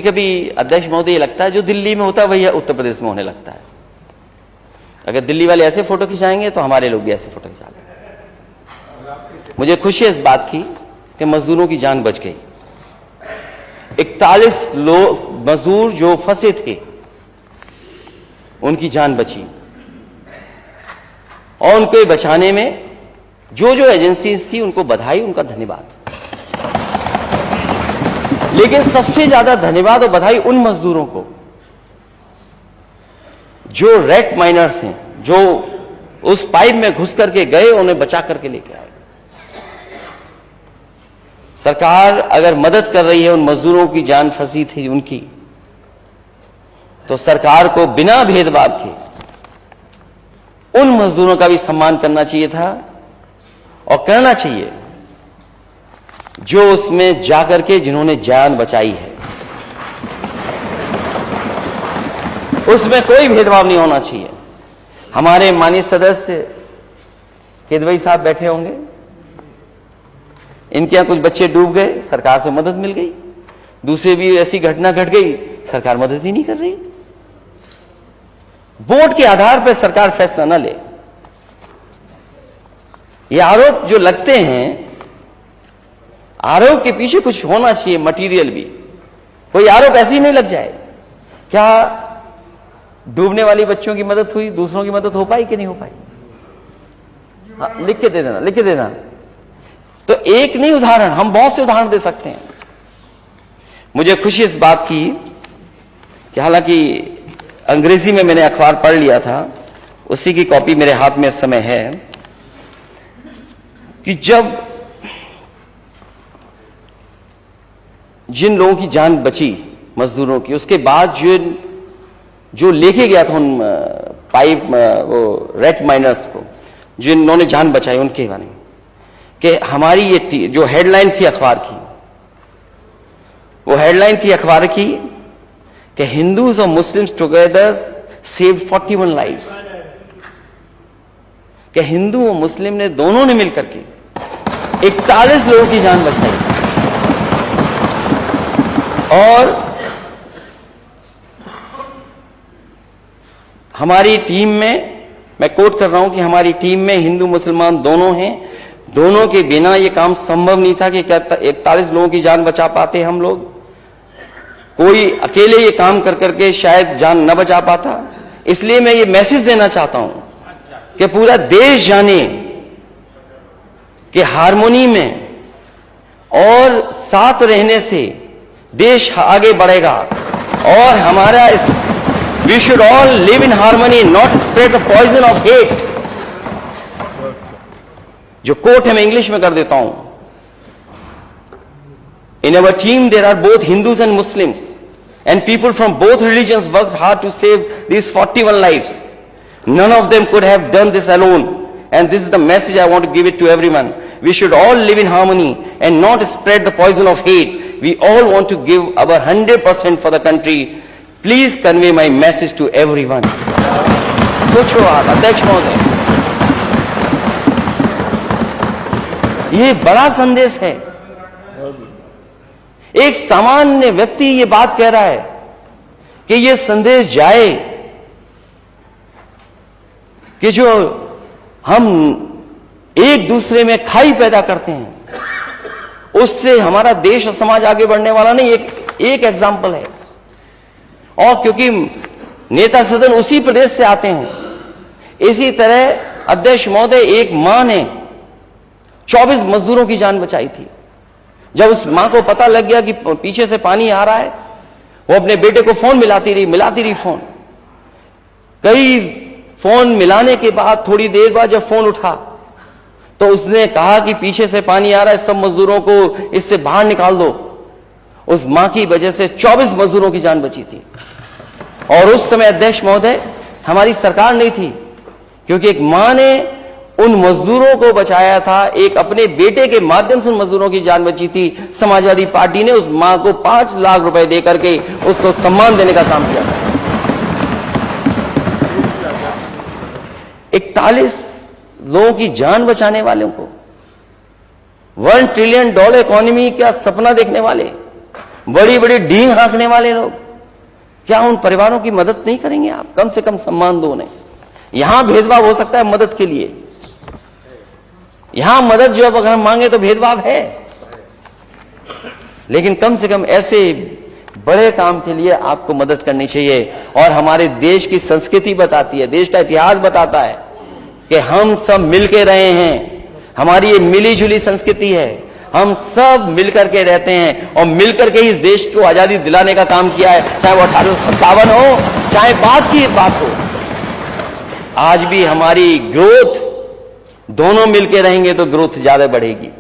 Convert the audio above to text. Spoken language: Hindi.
कभी अध्यक्ष महोदय ये लगता है जो दिल्ली में होता है वही उत्तर प्रदेश में होने लगता है। अगर दिल्ली वाले ऐसे फोटो खिंचाएंगे तो हमारे लोग भी ऐसे फोटो खिंचा लेंगे। मुझे खुशी है इस बात की कि मजदूरों की जान बच गई। 41 लोग मजदूर जो फंसे थे उनकी जान बची और उनको बचाने में जो जो एजेंसीज थी उनको बधाई, उनका धन्यवाद। लेकिन सबसे ज्यादा धन्यवाद और बधाई उन मजदूरों को जो रेट माइनर्स हैं, जो उस पाइप में घुस करके गए, उन्हें बचा करके लेके आए। सरकार अगर मदद कर रही है उन मजदूरों की जान फंसी थी उनकी, तो सरकार को बिना भेदभाव के उन मजदूरों का भी सम्मान करना चाहिए था और करना चाहिए जो उसमें जाकर के जिन्होंने जान बचाई है। उसमें कोई भेदभाव नहीं होना चाहिए। हमारे माननीय सदस्य केदवई साहब बैठे होंगे, इनके यहां कुछ बच्चे डूब गए, सरकार से मदद मिल गई। दूसरे भी ऐसी घटना घट गई, सरकार मदद ही नहीं कर रही। वोट के आधार पर सरकार फैसला न ले। ये आरोप जो लगते हैं, आरोप के पीछे कुछ होना चाहिए, मटेरियल भी। कोई आरोप ऐसे ही नहीं लग जाए। क्या डूबने वाली बच्चों की मदद हुई, दूसरों की मदद हो पाई कि नहीं हो पाई? हाँ, लिख के दे देना, लिख के देना। तो एक नहीं उदाहरण, हम बहुत से उदाहरण दे सकते हैं। मुझे खुशी इस बात की कि हालांकि अंग्रेजी में मैंने अखबार पढ़ लिया था, उसी की कॉपी मेरे हाथ में इस समय है, कि जब जिन लोगों की जान बची मजदूरों की, उसके बाद जो लेके गया था उन पाइप वो रेड माइनर्स को, जिन्होंने जान बचाई, उनके बारे में कि हमारी ये जो हेडलाइन थी अखबार की, वो हेडलाइन थी अखबार की कि हिंदूज और मुस्लिम्स टुगेदर सेव्ड 41 लाइव्स। कि हिंदू और मुस्लिम ने दोनों ने मिलकर के 41 लोगों की जान बचाई। और हमारी टीम में, मैं कोट कर रहा हूं कि हमारी टीम में हिंदू मुसलमान दोनों हैं। दोनों के बिना यह काम संभव नहीं था कि 41 लोगों की जान बचा पाते हम लोग। कोई अकेले ये काम कर करके शायद जान न बचा पाता। इसलिए मैं ये मैसेज देना चाहता हूं कि पूरा देश जाने कि हार्मोनी में और साथ रहने से देश आगे बढ़ेगा। और हमारा इस we should all live in harmony, not spread the poison of hate. जो कोट है मैं इंग्लिश में कर देता हूं। In our team there are both Hindus and Muslims and people from both religions worked hard to save these 41 lives. None of them could have done this alone. And this is the message I want to give it to everyone. We should all live in harmony and not spread the poison of hate. We all want to give our 100% for the country. Please convey my message to everyone. सोचो आप अध्यक्ष महोदय, ये बड़ा संदेश है। एक सामान्य व्यक्ति ये बात कह रहा है कि ये संदेश जाए कि जो हम एक दूसरे में खाई पैदा करते हैं, उससे हमारा देश और समाज आगे बढ़ने वाला नहीं। एक एग्जाम्पल है। और क्योंकि नेता सदन उसी प्रदेश से आते हैं, इसी तरह अध्यक्ष महोदय, एक मां ने 24 मजदूरों की जान बचाई थी। जब उस मां को पता लग गया कि पीछे से पानी आ रहा है, वो अपने बेटे को फोन मिलाती रही फोन। कई फोन मिलाने के बाद थोड़ी देर बाद जब फोन उठा तो उसने कहा कि पीछे से पानी आ रहा है, सब मजदूरों को इससे बाहर निकाल दो। उस मां की वजह से 24 मजदूरों की जान बची थी। और उस समय अध्यक्ष महोदय हमारी सरकार नहीं थी, क्योंकि एक मां ने उन मजदूरों को बचाया था। एक अपने बेटे के माध्यम से उन मजदूरों की जान बची थी। समाजवादी पार्टी ने उस मां को 5 लाख रुपए देकर के उसको सम्मान देने का काम किया था। 41 लोगों की जान बचाने वालों को $1 ट्रिलियन इकोनॉमी का सपना देखने वाले, बड़ी बड़ी डींग हाँकने वाले लोग, क्या उन परिवारों की मदद नहीं करेंगे आप? कम से कम सम्मान दो उन्हें। यहां भेदभाव हो सकता है मदद के लिए, यहां मदद जो अब अगर हम मांगे तो भेदभाव है, लेकिन कम से कम ऐसे बड़े काम के लिए आपको मदद करनी चाहिए। और हमारे देश की संस्कृति बताती है, देश का इतिहास बताता है कि हम सब मिलके रहे हैं, हमारी ये मिली जुली संस्कृति है, हम सब मिलकर के रहते हैं और मिलकर के इस देश को आजादी दिलाने का काम किया है, चाहे वो 1857 हो, चाहे बाद की बात हो। आज भी हमारी ग्रोथ, दोनों मिलके रहेंगे तो ग्रोथ ज्यादा बढ़ेगी।